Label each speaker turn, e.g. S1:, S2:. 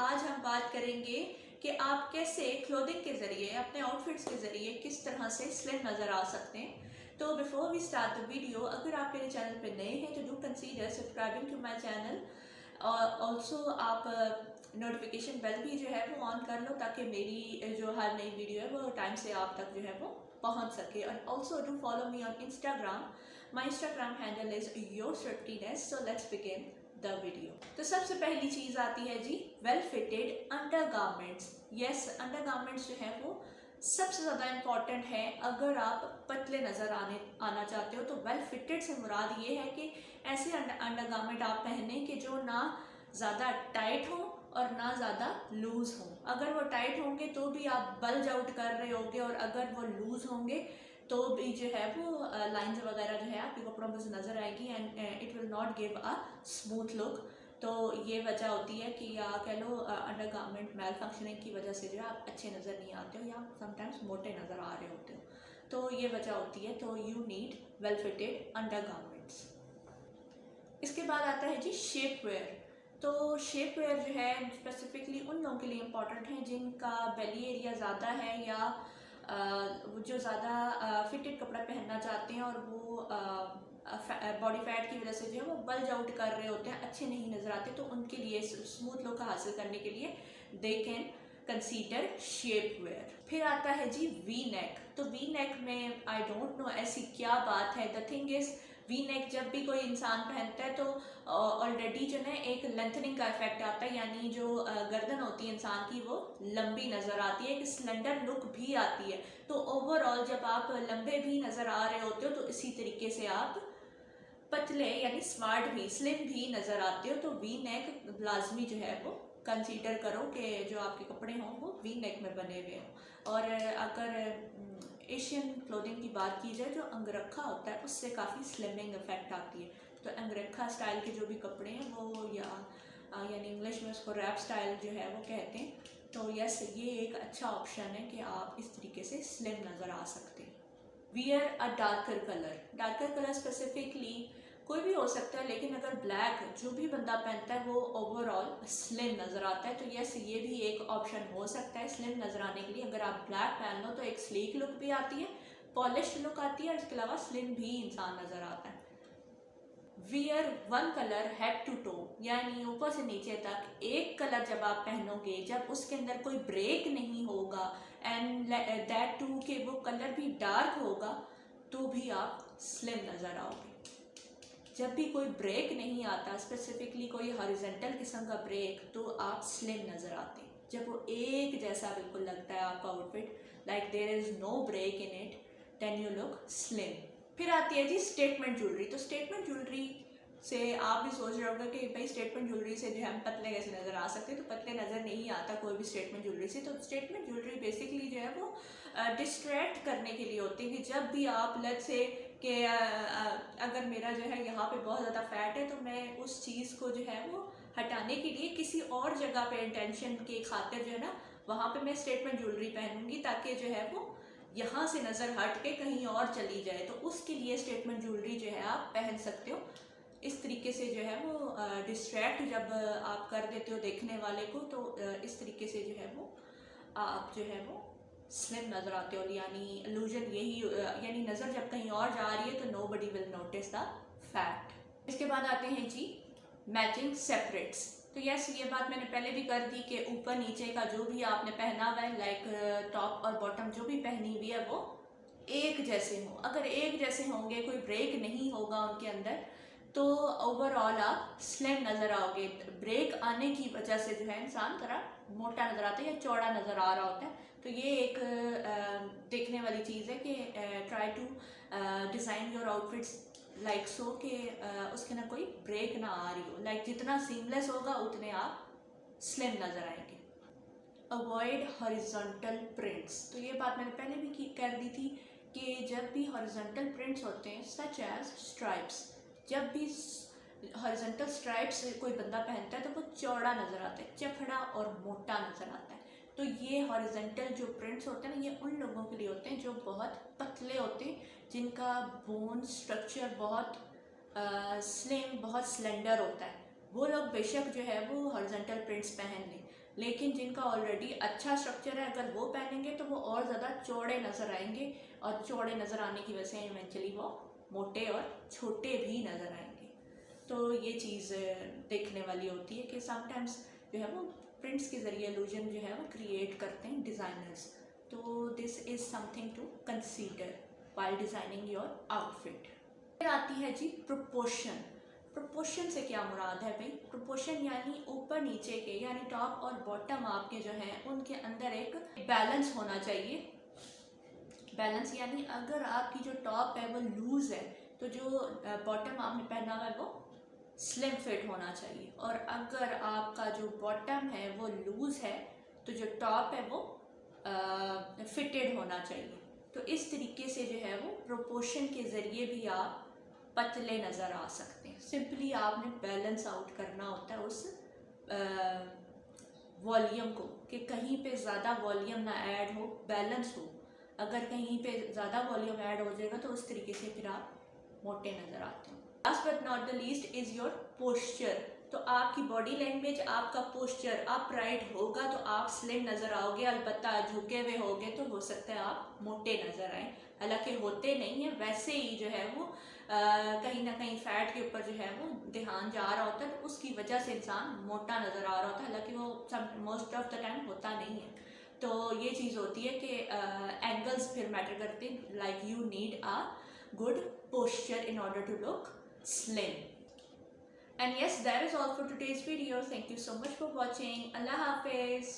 S1: आज हम बात करेंगे कि आप कैसे क्लोथिंग के ज़रिए अपने आउटफिट्स के ज़रिए किस तरह से स्लिम नज़र आ सकते हैं। तो before we start the video, अगर आप मेरे चैनल पे नए हैं तो do consider subscribing to my channel और ऑल्सो आप नोटिफिकेशन बेल भी जो है वो ऑन कर लो ताकि मेरी जो हर नई वीडियो है वो टाइम से आप तक जो है वो पहुंच सके। और also do follow me on Instagram. My Instagram handle is your certainness. So let's begin the video. तो सबसे पहली चीज़ आती है जी well fitted undergarments. Yes, undergarments जो है वो सबसे ज़्यादा इम्पॉर्टेंट है अगर आप पतले नज़र आना चाहते हो। तो वेल फिटेड से मुराद ये है कि ऐसे अंडर गारमेंट आप पहने कि जो ना ज़्यादा टाइट हो और ना ज़्यादा लूज़ हो। अगर वो टाइट होंगे तो भी आप बल्ज आउट कर रहे होगे, और अगर वो लूज़ होंगे तो भी जो है वो लाइंस वगैरह जो है आपके कपड़ों पर नज़र आएगी and it will not give a smooth look. तो ये वजह होती है कि या कह लो अंडर गारमेंट मेल फंक्शनिंग की वजह से जो है आप अच्छे नज़र नहीं आते हो या समटाइम्स मोटे नज़र आ रहे होते हो। तो ये वजह होती है। तो you need well fitted under garments. इसके बाद आता है जी शेप वेयर। तो शेप वेयर जो है स्पेसिफिकली उन लोगों के लिए इम्पॉर्टेंट है जिनका बेली एरिया ज़्यादा है या जो ज़्यादा फिटेड कपड़ा पहनना चाहते हैं और वो बॉडी फैट की वजह से जो है वो बल्ज आउट कर रहे होते हैं, अच्छे नहीं नज़र आते। तो उनके लिए स्मूथ लुक हासिल करने के लिए they can consider shapewear. फिर आता है जी वी नेक। तो वी नेक में आई डोंट नो ऐसी क्या बात है। The thing is V neck जब भी कोई इंसान पहनता है तो ऑलरेडी जो है एक लेंथनिंग का इफेक्ट आता है, यानी जो गर्दन होती है इंसान की वो लंबी नज़र आती है, एक स्लेंडर लुक भी आती है। तो ओवरऑल जब आप लंबे भी नज़र आ रहे होते हो तो इसी तरीके से आप पतले यानी स्मार्ट भी स्लिम भी नज़र आते हो। तो वी नेक लाजमी जो है वो कंसीडर करो कि जो आपके कपड़े हों वो वी नेक में बने हुए हों। और अगर एशियन क्लोथिंग की बात की जाए जो अंगरखा होता है उससे काफ़ी स्लिमिंग इफेक्ट आती है। तो अंगरखा स्टाइल के जो भी कपड़े हैं वो यानी इंग्लिश में उसको रैप स्टाइल जो है वो कहते हैं। तो यस, ये एक अच्छा ऑप्शन है कि आप इस तरीके से स्लिम नज़र आ सकते हैं। वियर अ darker colour. Darker colour specifically कोई भी हो सकता है, लेकिन अगर ब्लैक जो भी बंदा पहनता है वो ओवरऑल स्लिम नज़र आता है। तो यस, ये भी एक ऑप्शन हो सकता है स्लिम नज़र आने के लिए। अगर आप ब्लैक पहन लो तो एक स्लीक लुक भी आती है, पॉलिश्ड लुक आती है और इसके अलावा स्लिम भी इंसान नज़र आता है। Wear one colour head to toe, यानी ऊपर से नीचे तक एक कलर जब आप पहनोगे, जब उसके अंदर कोई ब्रेक नहीं होगा एंड दैट टू के वो कलर भी डार्क होगा, तो भी आप स्लिम नज़र आओगे। जब भी कोई ब्रेक नहीं आता, स्पेसिफिकली कोई हॉरिजॉन्टल किस्म का ब्रेक, तो आप स्लिम नज़र आते हैं। जब वो एक जैसा बिल्कुल लगता है आपका outfit, like there is no break in it, then you look slim. फिर आती है जी स्टेटमेंट ज्वेलरी। तो स्टेटमेंट ज्वेलरी से आप भी सोच रहे होंगे कि भाई स्टेटमेंट ज्वेलरी से जो है हम पतले कैसे नज़र आ सकते हैं। तो पतले नज़र नहीं आता कोई भी स्टेटमेंट ज्वेलरी से। तो स्टेटमेंट ज्वेलरी बेसिकली जो है वो डिस्ट्रैक्ट करने के लिए होती है कि जब भी आप लेट्स से कि अगर मेरा जो है यहाँ पे बहुत ज़्यादा फैट है तो मैं उस चीज़ को जो है वो हटाने के लिए किसी और जगह पे इंटेंशन के खातिर जो है ना वहाँ पे मैं स्टेटमेंट ज्वेलरी पहनूंगी ताकि जो है वो यहाँ से नज़र हट के कहीं और चली जाए। तो उसके लिए स्टेटमेंट ज्वेलरी जो है आप पहन सकते हो। इस तरीके से जो है वो डिस्ट्रैक्ट जब आप कर देते हो देखने वाले को, तो इस तरीके से जो है वो आप जो है वो स्लिम नज़र आते हो। यानी इल्यूजन यही, यानी नज़र जब कहीं और जा रही है तो nobody will notice the fact. इसके बाद आते हैं जी मैचिंग सेपरेट्स। तो यस, ये बात मैंने पहले भी कर दी कि ऊपर नीचे का जो भी आपने पहना हुआ है, लाइक टॉप और बॉटम जो भी पहनी हुई है वो एक जैसे हो। अगर एक जैसे होंगे, कोई ब्रेक नहीं होगा उनके अंदर, तो ओवरऑल आप स्लिम नज़र आओगे। ब्रेक आने की वजह से जो है इंसान थोड़ा मोटा नज़र आता है या चौड़ा नज़र आ रहा होता है। तो ये एक देखने वाली चीज़ है कि try to design your outfits like so कि उसके ना कोई ब्रेक ना आ रही हो। लाइक जितना सीमलेस होगा उतने आप स्लिम नज़र आएंगे। Avoid horizontal prints. तो ये बात मैंने पहले भी कर दी थी कि जब भी हॉरिजॉन्टल प्रिंट्स होते हैं सच एज स्ट्राइप्स, जब भी हॉरिजॉन्टल स्ट्राइप्स कोई बंदा पहनता है तो वो चौड़ा नज़र आता है, चपड़ा और मोटा नज़र आता है। तो ये हॉरिजॉन्टल जो प्रिंट्स होते हैं ना, ये उन लोगों के लिए होते हैं जो बहुत पतले होते हैं, जिनका बोन स्ट्रक्चर बहुत स्लिम, बहुत स्लेंडर होता है। वो लोग बेशक जो है वो हॉरिजॉन्टल प्रिंट्स पहन लें, लेकिन जिनका ऑलरेडी अच्छा स्ट्रक्चर है अगर वो पहनेंगे तो वो और ज़्यादा चौड़े नज़र आएंगे, और चौड़े नज़र आने की वजह से इवेंचुअली वो मोटे और छोटे भी नज़र आएंगे। तो ये चीज़ देखने वाली होती है कि समटाइम्स जो है वो प्रिंट्स के ज़रिए इल्यूजन जो है वो क्रिएट करते हैं डिज़ाइनर्स। तो this is something to consider while designing your outfit. फिर आती है जी प्रोपोर्शन। प्रोपोर्शन से क्या मुराद है भाई? प्रोपोर्शन यानी ऊपर नीचे के, यानी टॉप और बॉटम आपके जो हैं उनके अंदर एक बैलेंस होना चाहिए। बैलेंस यानी अगर आपकी जो टॉप है वो लूज़ है तो जो बॉटम आपने पहना हुआ है वो स्लिम फिट होना चाहिए, और अगर आपका जो बॉटम है वो लूज़ है तो जो टॉप है वो फिटेड होना चाहिए। तो इस तरीके से जो है वो प्रोपोर्शन के ज़रिए भी आप पतले नज़र आ सकते हैं। सिंपली आपने बैलेंस आउट करना होता है उस वॉल्यूम को, कि कहीं पे ज़्यादा वॉल्यूम ना ऐड हो, बैलेंस हो। अगर कहीं पे ज़्यादा वॉल्यूम ऐड हो जाएगा तो उस तरीके से फिर आप मोटे नज़र आते हैं। Last but not the least is your posture. तो आपकी बॉडी लैंग्वेज, आपका पोस्चर अपराइट होगा तो आप स्लिम नज़र आओगे, अलबत्ता झुके हुए होगे तो हो सकता है आप मोटे नज़र आएँ। हालांकि होते नहीं है, वैसे ही जो है वो कहीं ना कहीं फैट के ऊपर जो है वो ध्यान जा रहा होता है, तो उसकी वजह से इंसान मोटा नज़र आ रहा होता है, हालांकि वो मोस्ट ऑफ द टाइम होता नहीं है। तो ये चीज़ होती है कि एंगल्स फिर मैटर करते हैं, like you need a good posture in order to look slim. And yes, that is all for today's video. Thank you so much for watching. Allah Hafiz.